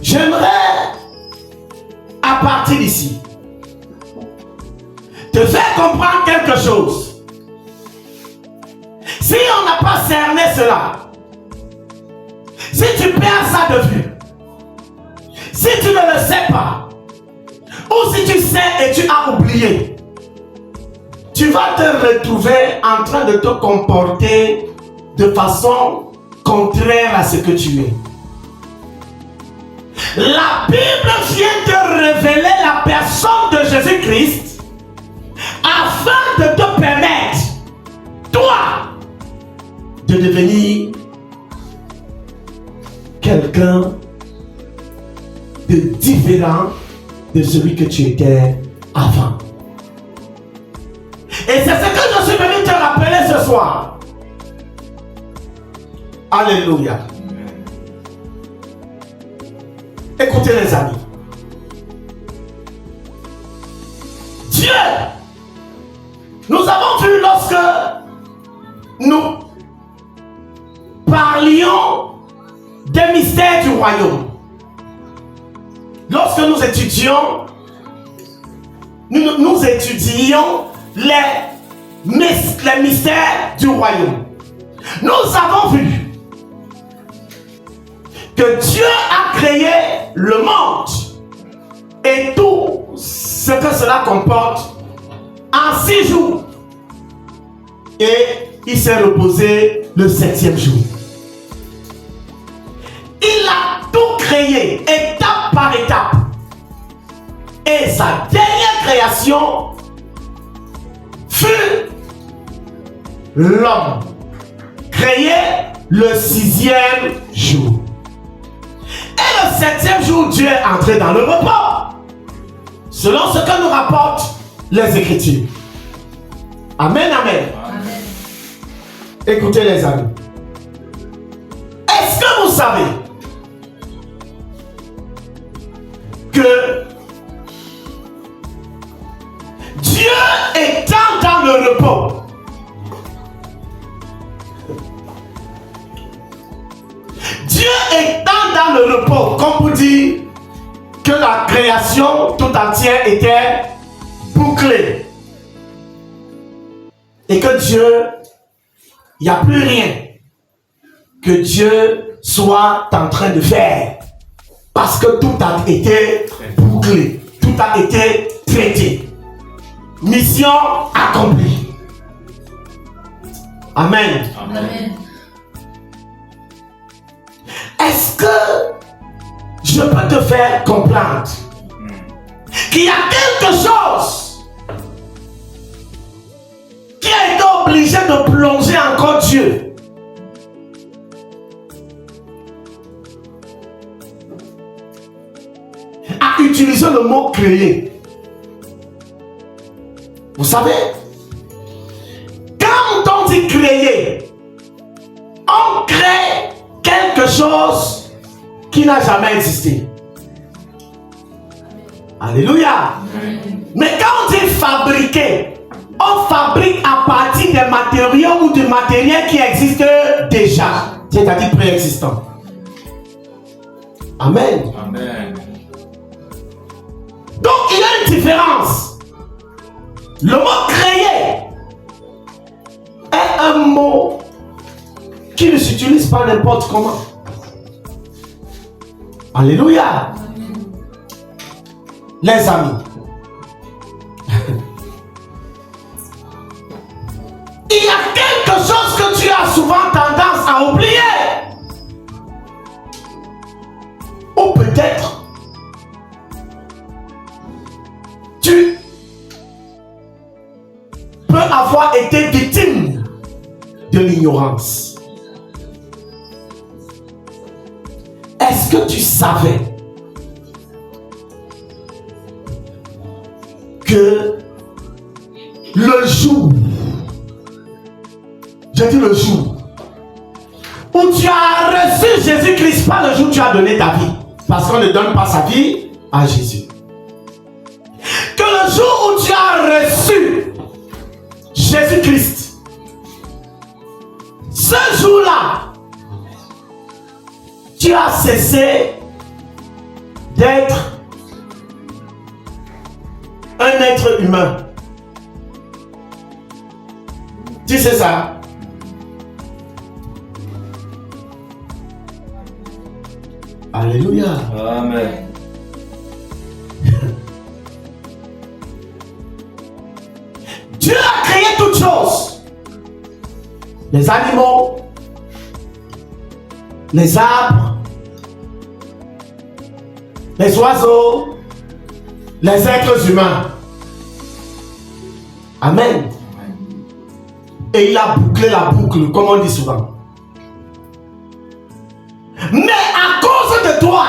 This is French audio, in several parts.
J'aimerais, à partir d'ici, te faire comprendre quelque chose. Si on n'a pas cerné cela, si tu perds ça de vue, si tu ne le sais pas, ou si tu sais et tu as oublié, tu vas te retrouver en train de te comporter de façon contraire à ce que tu es. La Bible vient te révéler la personne de Jésus-Christ afin de te permettre, toi, de devenir quelqu'un de différent de celui que tu étais avant. Et c'est ce que je suis venu te rappeler ce soir. Alléluia. Écoutez les amis. Dieu, nous avons vu lorsque nous parlions des mystères du royaume. Lorsque nous étudions, nous étudions les mystères du royaume. Nous avons vu que Dieu a créé le monde et tout ce que cela comporte en 6 jours. Et il s'est reposé le 7e jour. Il a tout créé, étape par étape. Et sa dernière création fut l'homme, créé le 6e jour. Et le 7e jour, Dieu est entré dans le repos, selon ce que nous rapportent les Écritures. Amen, amen. Amen. Écoutez les amis. Est-ce que vous savez que Dieu étant dans le repos, Dieu étant dans le repos, comme vous dit que la création tout entière était bouclée et que Dieu, il n'y a plus rien que Dieu soit en train de faire parce que tout a été bouclé, tout a été traité. Mission accomplie. Amen. Amen. Est-ce que je peux te faire comprendre qu'il y a quelque chose qui a été obligé de plonger encore Dieu? À utiliser le mot créer. Vous savez, quand on dit créer, on crée quelque chose qui n'a jamais existé. Alléluia. Mais quand on dit fabriquer, on fabrique à partir des matériaux ou du matériel qui existe déjà, c'est-à-dire préexistant. Amen. Amen. Donc il y a une différence. Le mot créer est un mot qui ne s'utilise pas n'importe comment. Alléluia. Les amis. Il y a quelque chose que tu as souvent tendance à oublier. Ou peut-être tu peux avoir été victime de l'ignorance. Est-ce que tu savais que le jour, j'ai dit le jour, où tu as reçu Jésus-Christ, pas le jour où tu as donné ta vie, parce qu'on ne donne pas sa vie à Jésus. Que le jour où tu as reçu Jésus-Christ, ce jour-là, tu as cessé d'être un être humain. Tu sais ça? Alléluia. Amen. Dieu a créé toutes choses. Les animaux, les arbres, les oiseaux, les êtres humains. Amen. Et il a bouclé la boucle, comme on dit souvent. Mais à cause de toi,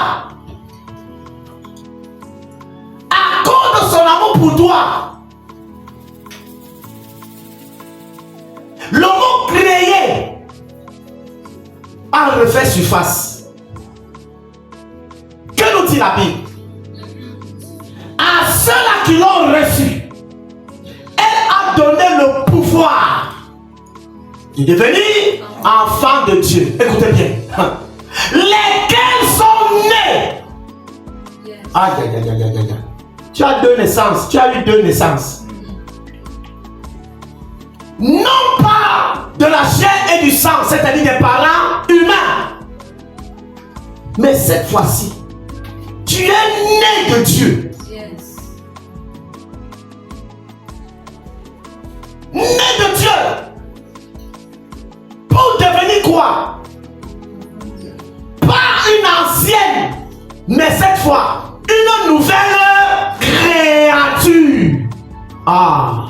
à cause de son amour pour toi, le mot créé a refait surface. Que nous dit la Bible? À ceux-là qui l'ont reçu, elle a donné le pouvoir de devenir enfants de Dieu. Écoutez bien. Lesquels sont nés. Aïe, aïe, aïe, aïe, aïe. Tu as deux naissances. Tu as eu deux naissances. Non pas de la chair et du sang, c'est-à-dire des parents humains. Mais cette fois-ci, tu es né de Dieu. Yes. Né de Dieu. Pour devenir quoi? Pas une ancienne, mais cette fois, une nouvelle créature. Ah.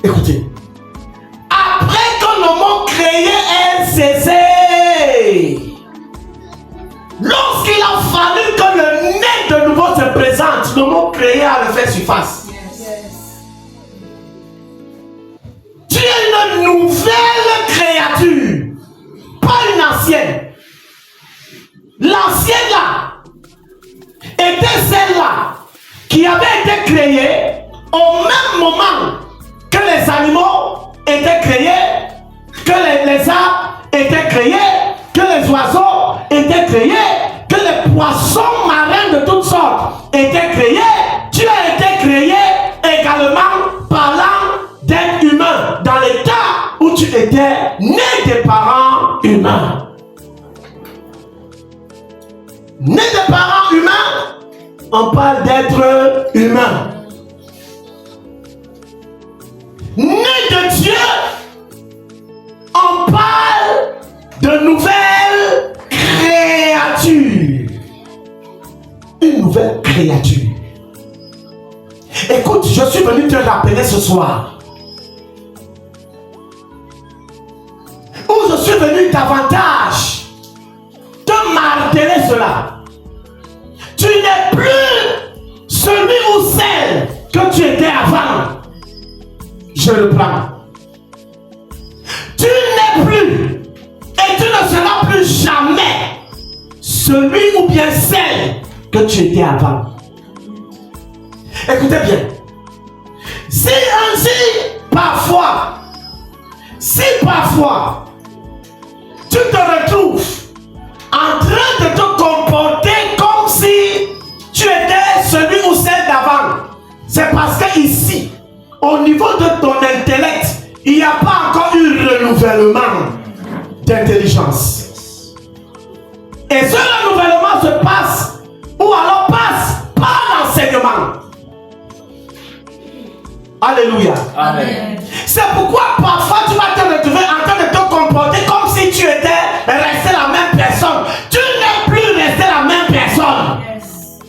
Écoutez. Après que le mot créé ait cessé, lorsqu'il a fallu que le nez de nouveau se présente, le mot créé a refait surface. Yes. Tu es une nouvelle créature, pas une ancienne. L'ancienne là était celle-là qui avait été créée au même moment que les animaux étaient créés, que les arbres étaient créés, que les oiseaux étaient créés, que les poissons marins de toutes sortes étaient créés. Tu as été créé également parlant d'être humain dans l'état où tu étais né des parents humains. Né des parents humains, on parle d'être humain. Né de Dieu, on parle de nouvelles créatures. Une nouvelle créature. Écoute, je suis venu te rappeler ce soir. Où je suis venu davantage te marteler cela. Tu n'es plus celui ou celle que tu étais avant. Je le prends. Tu n'es plus et tu ne seras plus jamais celui ou bien celle que tu étais avant. Écoutez bien. Si parfois tu te retrouves en train de te comporter comme si tu étais celui ou celle d'avant, c'est parce que ici, au niveau de ton intellect, il n'y a pas encore eu renouvellement d'intelligence. Et ce renouvellement se passe, ou alors passe par l'enseignement. Alléluia. Amen. C'est pourquoi parfois tu vas te retrouver en train de te comporter comme si tu étais resté la même personne. Tu n'es plus resté la même personne. Yes.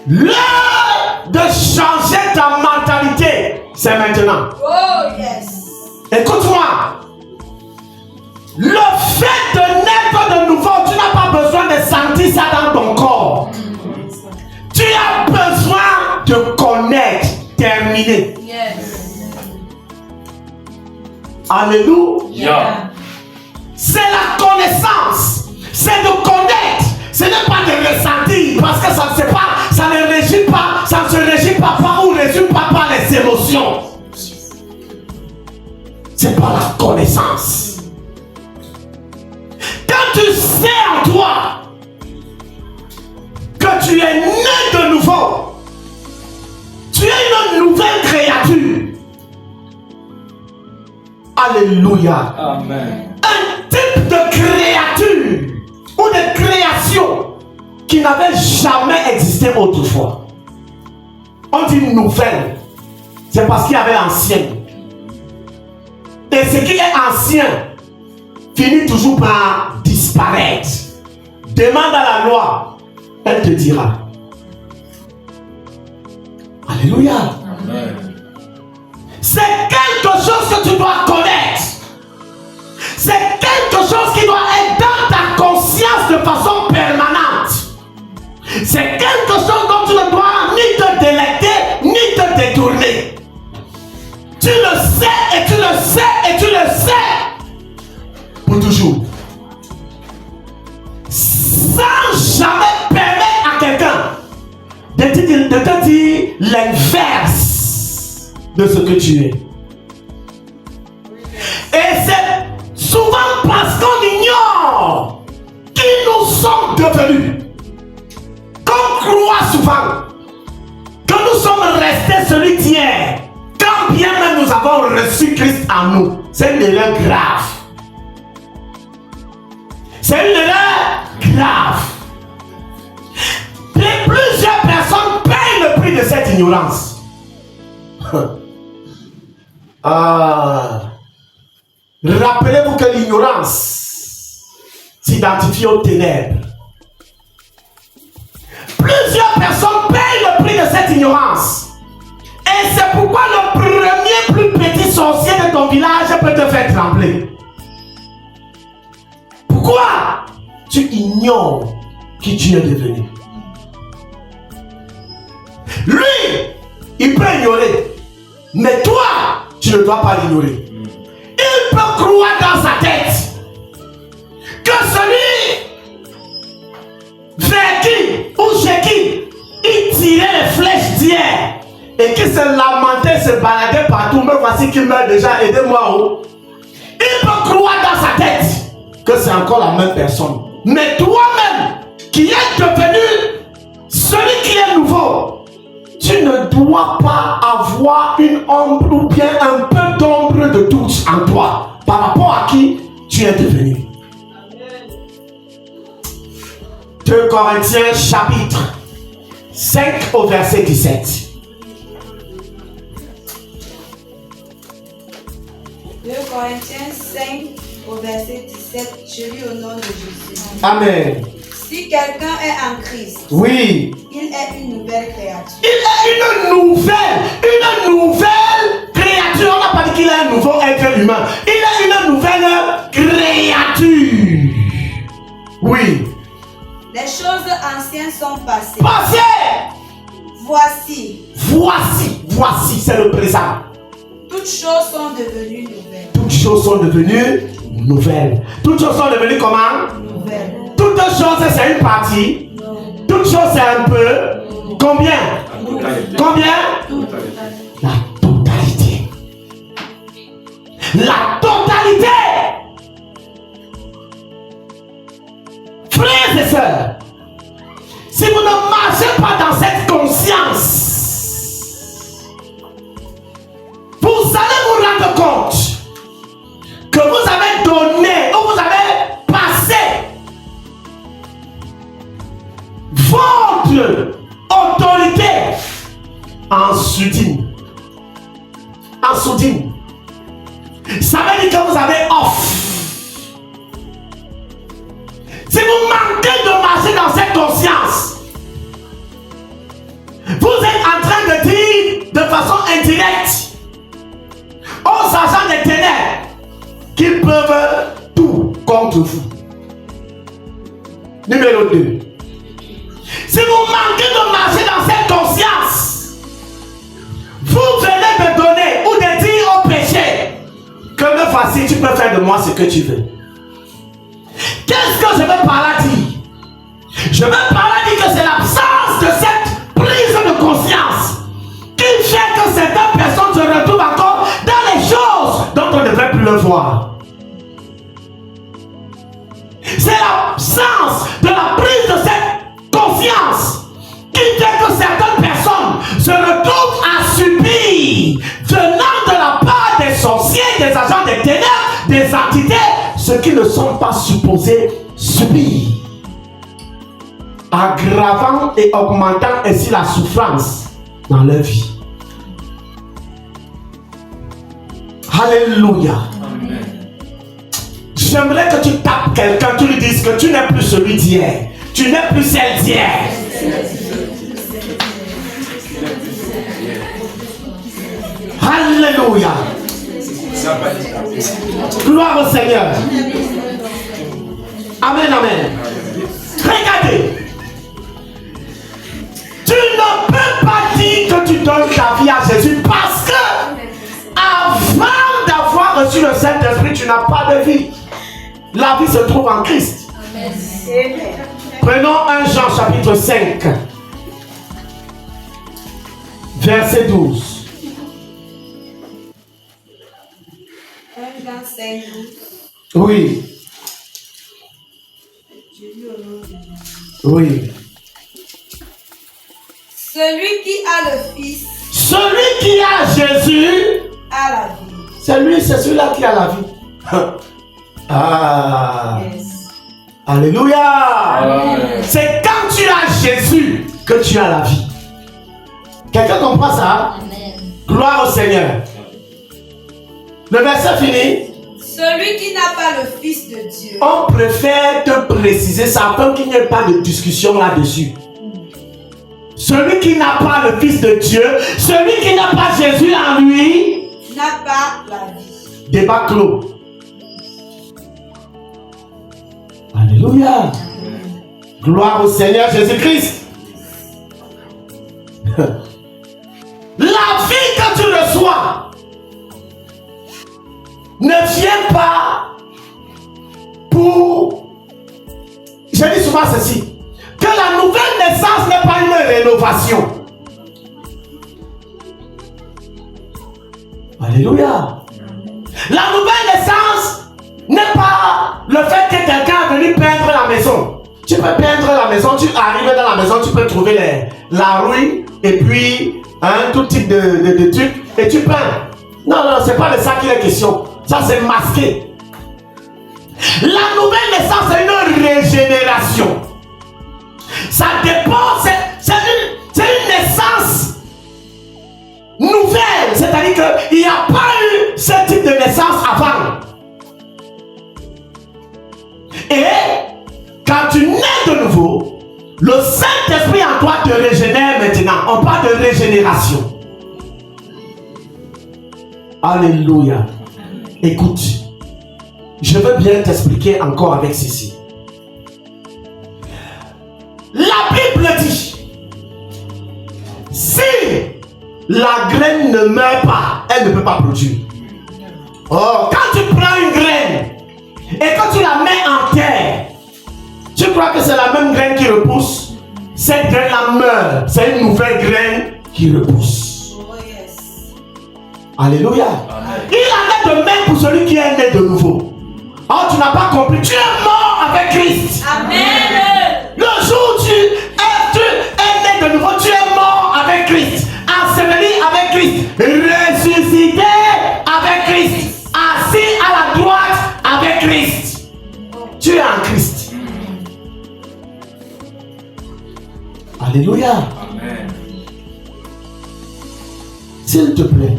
L'heure de changer ta mentalité, c'est maintenant. Oh yes. Écoute-moi. Le fait de naître de nouveau, tu n'as pas besoin de sentir ça dans ton corps. Tu as besoin de connaître, terminer. Yes. Alléluia. Yeah. C'est la connaissance. C'est de connaître. Ce n'est pas de ressentir. Parce que ça ne se pas, ça ne régit pas, ça ne se régit pas ou ne résume pas par les émotions. C'est par la connaissance. Quand tu sais en toi Alléluia. Amen. Un type de créature ou de création qui n'avait jamais existé autrefois. On dit nouvelle, c'est parce qu'il y avait ancien. Et ce qui est ancien finit toujours par disparaître. Demande à la loi, elle te dira. Alléluia. Amen. C'est quelque chose que tu dois connaître. C'est quelque chose qui doit être dans ta conscience de façon permanente. C'est quelque chose dont tu ne dois ni te délecter, ni te détourner. Tu le sais, et tu le sais, et tu le sais. Pour toujours. Sans jamais permettre à quelqu'un de te dire l'inverse de ce que tu es. Et c'est souvent parce qu'on ignore qui nous sommes devenus. Qu'on croit souvent que nous sommes restés celui qui est. Quand bien même nous avons reçu Christ en nous. C'est une erreur grave. C'est une erreur grave. Et plusieurs personnes payent le prix de cette ignorance. Rappelez-vous que l'ignorance s'identifie aux ténèbres. Plusieurs personnes payent le prix de cette ignorance. Et c'est pourquoi le premier plus petit sorcier de ton village peut te faire trembler. Pourquoi? Tu ignores qui tu es devenu. Lui, il peut ignorer. Mais toi, tu ne dois pas l'ignorer. Il peut croire dans sa tête que celui vers qui ou chez qui il tirait les flèches d'hier et qui se lamentait, se baladait partout, me voici qu'il meurt déjà, aidez-moi. Oh. Il peut croire dans sa tête que c'est encore la même personne. Mais toi-même, qui es devenu celui qui est nouveau, tu ne dois pas avoir une ombre ou bien un peu d'ombre de doute en toi par rapport à qui tu es devenu. 2 Corinthiens chapitre 5 au verset 17. 2 Corinthiens 5 au verset 17, je lis au nom de Jésus. Amen. Si quelqu'un est en Christ, Oui. il est une nouvelle créature. Il est une nouvelle créature. On n'a pas dit qu'il est un nouveau être humain. Il est une nouvelle créature. Oui. Les choses anciennes sont passées. Passé. Voici, c'est le présent. Toutes choses sont devenues nouvelles. Toutes choses sont devenues nouvelles. Toutes choses sont devenues comment? Nouvelles. Toutes choses, c'est une partie. Non. Toutes choses, c'est un peu. Combien? Combien? La totalité. La totalité. Frères et sœurs, si vous ne marchez pas dans cette conscience, vous allez vous rendre compte que vous avez donné ou vous avez passé votre autorité en soudine. En soudine. Ça veut dire que vous avez off. Si vous manquez de marcher dans cette conscience, vous êtes en train de dire de façon indirecte aux agents des ténèbres qu'ils peuvent tout contre vous. Numéro 2. Si vous manquez de marcher dans cette conscience, vous venez de donner ou de dire au péché que me voici, tu peux faire de moi ce que tu veux. Qu'est-ce que je veux par là dire? Je veux par là dire que c'est l'absence de cette prise de conscience qui fait que certaines personnes se retrouvent encore dans les choses dont on ne devrait plus le voir. C'est l'absence de la prise de cette conscience qui fait que certaines personnes se retrouvent à subir, venant de la part des sorciers, des agents des ténèbres, ce qu'ils ne sont pas supposés subir, aggravant et augmentant ainsi la souffrance dans leur vie. Alléluia. J'aimerais que tu tapes quelqu'un, tu lui dises que tu n'es plus celui d'hier, tu n'es plus celle d'hier. Alléluia. Gloire au Seigneur. Amen, amen. Regardez. Tu ne peux pas dire que tu donnes ta vie à Jésus parce que avant d'avoir reçu le Saint-Esprit, tu n'as pas de vie. La vie se trouve en Christ. Amen. Prenons 1 Jean chapitre 5, verset 12. 1 Jean 5, 12. Oui. Je lis au nom de Jésus. Oui. Celui qui a le Fils Celui qui a Jésus a la vie. c'est celui-là qui a la vie. Ah. Yes. Alléluia. Amen. C'est quand tu as Jésus que tu as la vie. Quelqu'un comprend ça? Amen. Gloire au Seigneur. Le verset fini. Celui qui n'a pas le Fils de Dieu On préfère te préciser ça afin qu'il n'y ait pas de discussion là-dessus. Celui qui n'a pas le Fils de Dieu, celui qui n'a pas Jésus en lui, n'a pas la vie. débat clos. Alléluia. Gloire au Seigneur Jésus-Christ. La vie que tu reçois ne vient pas pour... Je dis souvent ceci, que la nouvelle naissance n'est pas une rénovation. Alléluia. La nouvelle naissance n'est pas le fait que quelqu'un est venu peindre la maison. Tu peux peindre la maison, tu arrives dans la maison, tu peux trouver la ruine et puis tout type de trucs et tu peins. Non, c'est pas de ça qu'il est question. Ça, c'est masqué. La nouvelle naissance, c'est une régénération. Ça dépend, c'est une naissance nouvelle. C'est-à-dire qu'il n'y a pas eu ce type de naissance avant. Et quand tu nais de nouveau, le Saint-Esprit en toi te régénère maintenant. On parle de régénération. Alléluia. Écoute, je veux bien t'expliquer encore avec ceci. La Bible dit, si la graine ne meurt pas, elle ne peut pas produire. Oh, quand tu prends une graine et quand tu la mets en terre, tu crois que c'est la même graine qui repousse? Cette graine-là meurt. C'est une nouvelle graine qui repousse. Oh yes. Alléluia. Amen. Il en est de même pour celui qui est né de nouveau. Oh, tu n'as pas compris. Tu es mort avec Christ. Amen. Le jour où tu es né de nouveau, tu es mort avec Christ. Enseveli avec Christ. Ressuscité avec Christ. Assis à la droite avec Christ. Tu es en Christ. Alléluia. Amen. S'il te plaît,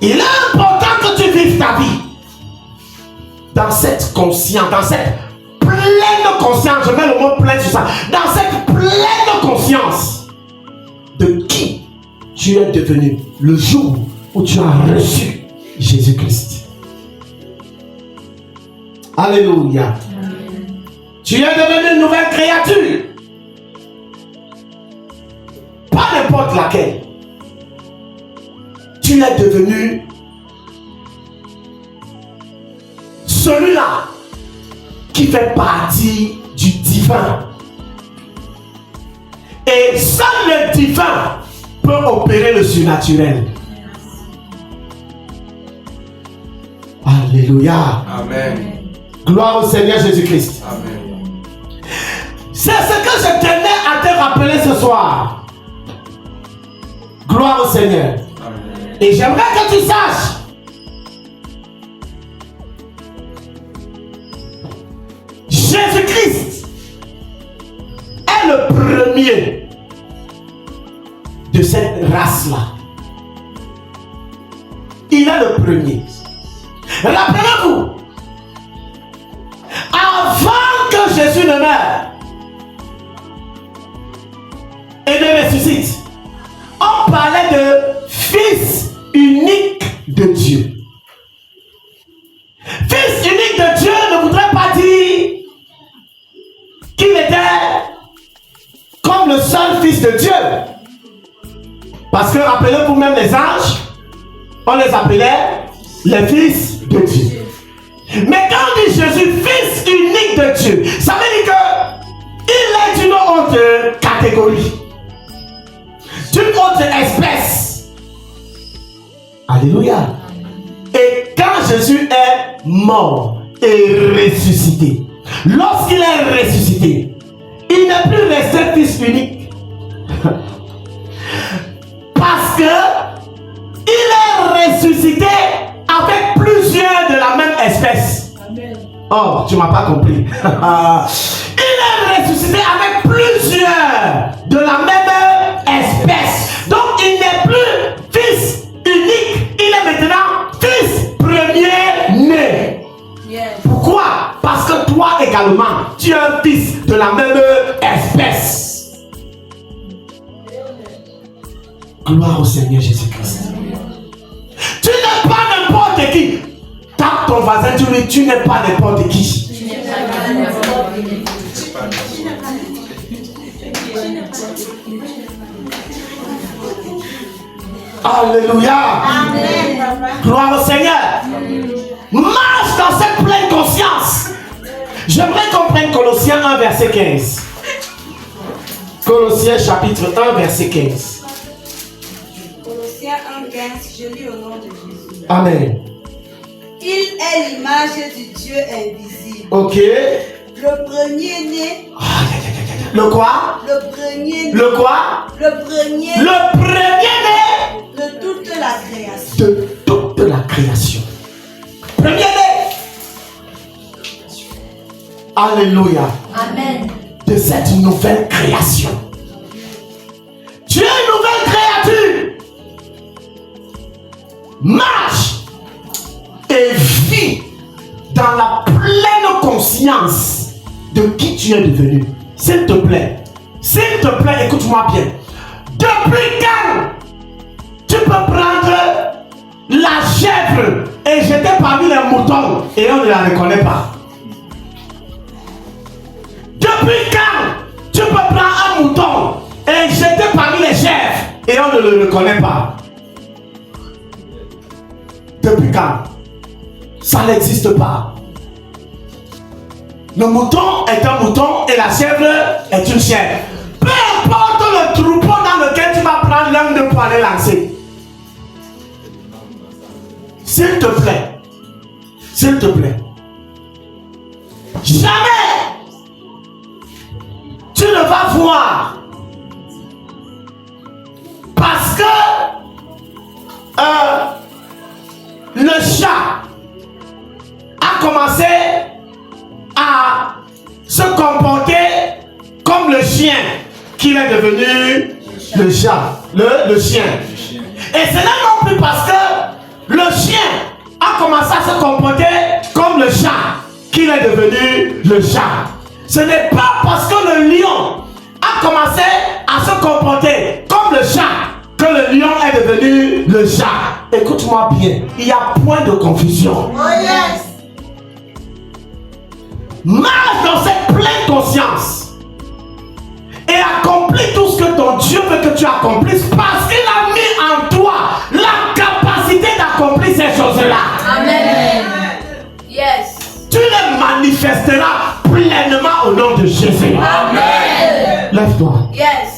il est important que tu vives ta vie dans cette conscience, dans cette pleine conscience, je mets le mot plein sur ça, dans cette pleine conscience de qui tu es devenu le jour où tu as reçu Jésus-Christ. Alléluia. Tu es devenu une nouvelle créature. Pas n'importe laquelle. Tu es devenu celui-là qui fait partie du divin. Et seul le divin peut opérer le surnaturel. Alléluia. Amen. Gloire au Seigneur Jésus-Christ. Amen. C'est ce que je tenais à te rappeler ce soir. Gloire au Seigneur. Amen. Et j'aimerais que tu saches premier de cette race-là. Il est le premier. Rappelez-vous, avant que Jésus ne meure et ne ressuscite, on parlait de Fils unique de Dieu. Fils unique de Dieu ne voudrait pas dire qu'il était comme le seul Fils de Dieu. Parce que rappelez-vous même les anges, on les appelait les fils de Dieu. Mais quand on dit Jésus, Fils unique de Dieu, ça veut dire qu'il est d'une autre catégorie, d'une autre espèce. Alléluia. Et quand Jésus est mort et ressuscité, lorsqu'il est ressuscité, il n'est plus resté Fils unique. Parce que il est ressuscité avec plusieurs de la même espèce. Amen. Oh, tu m'as pas compris. Il est ressuscité avec plusieurs de la même espèce. Donc il n'est plus Fils unique, il est maintenant Fils premier-né. Yes. Pourquoi? Parce que toi également, tu es un fils de la même espèce. Gloire au Seigneur Jésus-Christ. Tu n'es pas n'importe qui. Tape ton voisin, tu n'es pas n'importe qui. Tu n'es pas n'importe qui. Alléluia. Amen. Gloire au Seigneur. Marche dans cette pleine conscience. J'aimerais qu'on prenne Colossiens 1 verset 15. Colossiens chapitre 1 verset 15. Colossiens 1,15, je lis au nom de Jésus. Amen. Il est l'image du Dieu invisible. Ok. Le premier-né. Le quoi? Le premier-né. Le quoi? Le premier. Le premier-né. De toute la création. De toute la création. Premier-né. Alléluia. Amen. De cette nouvelle création. Tu es une nouvelle créature. Marche et vis dans la pleine conscience de qui tu es devenu. S'il te plaît, écoute-moi bien. Depuis quand tu peux prendre la chèvre et jeter parmi les moutons et on ne la reconnaît pas? Depuis quand tu peux prendre un mouton et jeter parmi les chèvres et on ne le reconnaît pas? Depuis quand? Ça n'existe pas. Le mouton est un mouton et la chèvre est une chèvre. Peu importe le troupeau dans lequel tu vas prendre l'un de pour aller lancer. S'il te plaît, jamais tu ne vas voir, parce que le chat a commencé à se comporter comme le chien qu'il est devenu le chat, le chien. Et ce n'est non plus parce que le chien a commencé à se comporter comme le chat qu'il est devenu le chat. Ce n'est pas parce que le lion a commencé à se comporter comme le chat que le lion est devenu le chat. Écoute-moi bien, il n'y a point de confusion. Oh yes. Marche dans cette pleine conscience et accomplis tout ce que ton Dieu veut que tu accomplisses parce qu'il a mis en toi la capacité d'accomplir ces choses-là. Amen. Yes. Tu les manifesteras pleinement au nom de Jésus. Amen. Lève-toi. Yes.